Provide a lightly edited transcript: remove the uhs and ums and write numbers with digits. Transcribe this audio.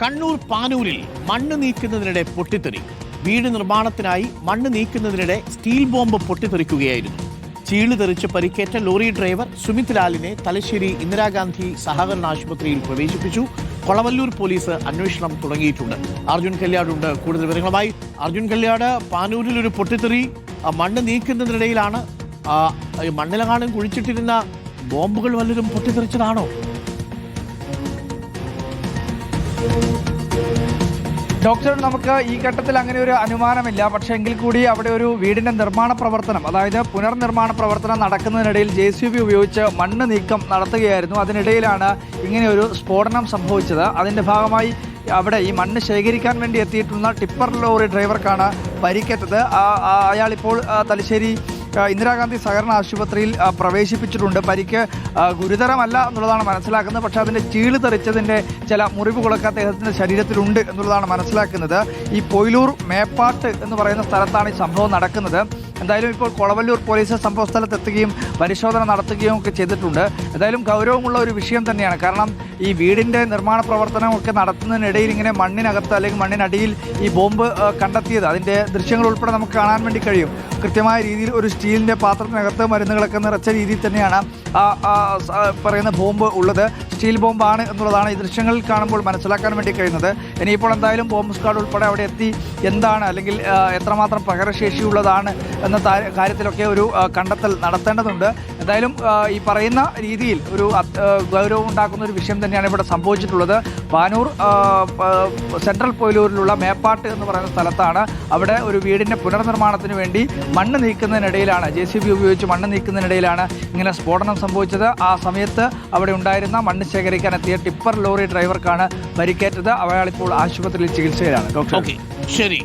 കണ്ണൂർ പാനൂരിൽ മണ്ണ് നീക്കുന്നതിനിടെ പൊട്ടിത്തെറി. വീട് നിർമ്മാണത്തിനായി മണ്ണ് നീക്കുന്നതിനിടെ സ്റ്റീൽ ബോംബ് പൊട്ടിത്തെറിക്കുകയായിരുന്നു. ചീള് തെറിച്ച് പരിക്കേറ്റ ലോറി ഡ്രൈവർ സുമിത് ലാലിനെ തലശ്ശേരി ഇന്ദിരാഗാന്ധി സഹകരണ ആശുപത്രിയിൽ പ്രവേശിപ്പിച്ചു. കൊളവല്ലൂർ പോലീസ് അന്വേഷണം തുടങ്ങിയിട്ടുണ്ട്. അർജുൻ കല്യാടുണ്ട് കൂടുതൽ വിവരങ്ങളുമായി. അർജുൻ കല്യാട്, പാനൂരിൽ ഒരു പൊട്ടിത്തെറി, മണ്ണ് നീക്കുന്നതിനിടയിലാണ്. മണ്ണിലെങ്ങാനും കുഴിച്ചിട്ടിരുന്ന ബോംബുകൾ വല്ലതും പൊട്ടിത്തെറിച്ചതാണോ? ഡോക്ടർ, നമുക്ക് ഈ ഘട്ടത്തിൽ അങ്ങനെ ഒരു അനുമാനമില്ല. പക്ഷേ എങ്കിൽ കൂടി അവിടെ ഒരു വീടിൻ്റെ നിർമ്മാണ പ്രവർത്തനം, അതായത് പുനർനിർമ്മാണ പ്രവർത്തനം നടക്കുന്നതിനിടയിൽ JCB ഉപയോഗിച്ച് മണ്ണ് നീക്കം നടത്തുകയായിരുന്നു. അതിനിടയിലാണ് ഇങ്ങനെ ഒരു സ്ഫോടനം സംഭവിച്ചത്. അതിൻ്റെ ഭാഗമായി അവിടെ ഈ മണ്ണ് ശേഖരിക്കാൻ വേണ്ടി എത്തിയിട്ടുള്ള ടിപ്പർ ലോറി ഡ്രൈവർക്കാണ് പരിക്കേറ്റത്. അയാളിപ്പോൾ തലശ്ശേരി ഇന്ദിരാഗാന്ധി സഹകരണ ആശുപത്രിയിൽ പ്രവേശിപ്പിച്ചിട്ടുണ്ട്. പരിക്ക് ഗുരുതരമല്ല എന്നുള്ളതാണ് മനസ്സിലാക്കുന്നത്. പക്ഷേ അതിൻ്റെ ചീള് തെറിച്ചതിൻ്റെ ചില മുറിവുകളൊക്കെ അദ്ദേഹത്തിൻ്റെ ശരീരത്തിലുണ്ട് എന്നുള്ളതാണ് മനസ്സിലാക്കുന്നത്. ഈ പൊയിലൂർ മേപ്പാട്ട് എന്ന് പറയുന്ന സ്ഥലത്താണ് ഈ സംഭവം നടക്കുന്നത്. എന്തായാലും ഇപ്പോൾ കൊളവല്ലൂർ പോലീസ് സംഭവ സ്ഥലത്തെത്തുകയും പരിശോധന നടത്തുകയും ഒക്കെ ചെയ്തിട്ടുണ്ട്. എന്തായാലും ഗൗരവമുള്ള ഒരു വിഷയം തന്നെയാണ്. കാരണം ഈ വീടിൻ്റെ നിർമ്മാണ പ്രവർത്തനമൊക്കെ നടത്തുന്നതിനിടയിൽ ഇങ്ങനെ മണ്ണിനകത്ത് അല്ലെങ്കിൽ മണ്ണിനടിയിൽ ഈ ബോംബ് കണ്ടെത്തിയത്, അതിൻ്റെ ദൃശ്യങ്ങൾ ഉൾപ്പെടെ നമുക്ക് കാണാൻ വേണ്ടി കഴിയും. കൃത്യമായ രീതിയിൽ ഒരു സ്റ്റീലിൻ്റെ പാത്രത്തിനകത്ത് മരുന്നുകളൊക്കെ നിറച്ച രീതിയിൽ തന്നെയാണ് പറയുന്ന ബോംബ് ഉള്ളത്. സ്റ്റീൽ ബോംബാണ് എന്നുള്ളതാണ് ഈ ദൃശ്യങ്ങളിൽ കാണുമ്പോൾ മനസ്സിലാക്കാൻ വേണ്ടി കഴിയുന്നത്. ഇനിയിപ്പോൾ എന്തായാലും ബോംബ് സ്ക്വാഡ് ഉൾപ്പെടെ അവിടെ എത്തി എന്താണ് അല്ലെങ്കിൽ എത്രമാത്രം പ്രഹരശേഷിയുള്ളതാണ് എന്ന കാര്യത്തിലൊക്കെ ഒരു കണ്ടെത്തൽ നടത്തേണ്ടതുണ്ട്. എന്തായാലും ഈ പറയുന്ന രീതിയിൽ ഒരു ഗൗരവം ഉണ്ടാക്കുന്ന ഒരു വിഷയം തന്നെയാണ് ഇവിടെ സംഭവിച്ചിട്ടുള്ളത്. പാനൂർ സെൻട്രൽ പൊയിലൂരിലുള്ള മേപ്പാട്ട് എന്ന് പറയുന്ന സ്ഥലത്താണ്. അവിടെ ഒരു വീടിൻ്റെ പുനർനിർമ്മാണത്തിന് വേണ്ടി മണ്ണ് നീക്കുന്നതിനിടയിലാണ്, JCB ഉപയോഗിച്ച് മണ്ണ് നീക്കുന്നതിനിടയിലാണ് ഇങ്ങനെ സ്ഫോടനം സംഭവിച്ചത്. ആ സമയത്ത് അവിടെ ഉണ്ടായിരുന്ന മണ്ണ് ശേഖരിക്കാൻ എത്തിയ ടിപ്പർ ലോറി ഡ്രൈവർക്കാണ് പരിക്കേറ്റത്. അയാളിപ്പോൾ ആശുപത്രിയിൽ ചികിത്സയിലാണ്. ഡോക്ടർ, ശരി.